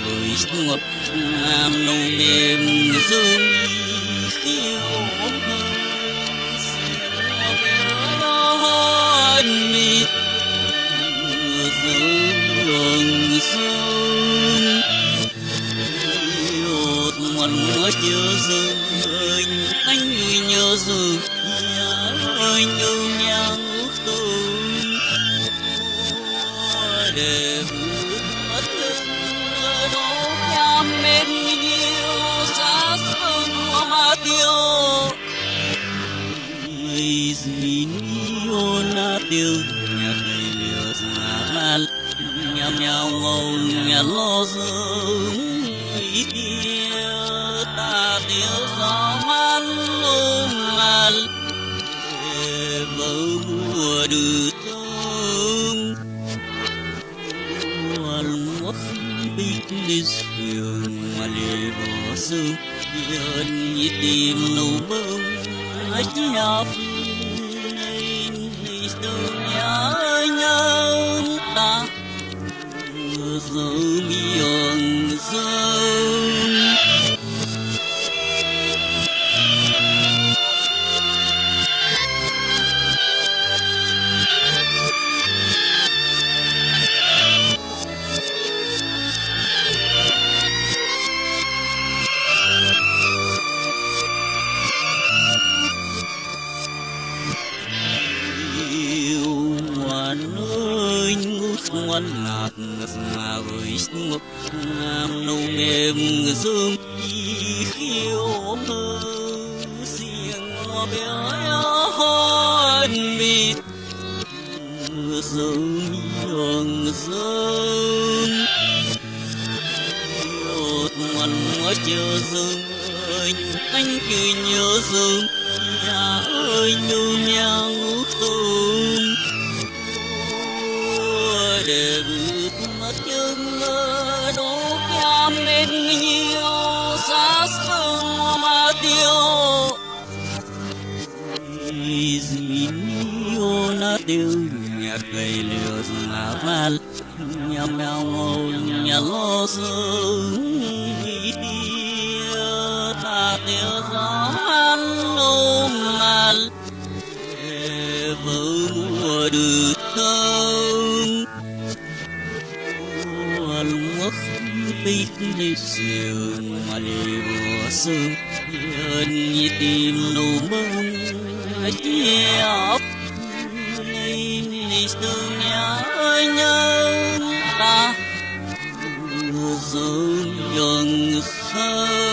với ngọt ngàm nồng mềm dương yêu mịt dương sơn yêu ngoan ngỡ chưa dương anh người nhớ dương anh yêu nhau tôi để bước mất đó nhắm bên yêu xa xương mà tiêu người gì yêu na tiêu nhà cây liều xa mal nhắm nhau ngầu nhà lo dương tiêu ta tiêu gió man lung mal vỡ mùa đưa thương Wallah biết sương mà lê bỏ sương yên như tìm nụ bông ách nhà phương nên sương nhớ nhau ta giờ miệng sương ngoan lạc mà với ngọc ngàm nâu mềm dương khiêu mơ xiềng hoa bé hòn mịt dương miệng dương ngoan ngó chờ dương anh cười nhớ dương nhà ơi nhu nhau không để bước mất chân đố nhắm bên nhiều xa xương mà tiêu gì yêu na tiêu nhạc gầy lửa mà van nhắm nhau ngầu nhà lo sương ta tiêu gió han ôm mal vỡ mùa được thơm Wallah biết sương mà lê bỏ sương yên như tìm nụ bông chia nên sương nhớ nhau ta giờ dần sơ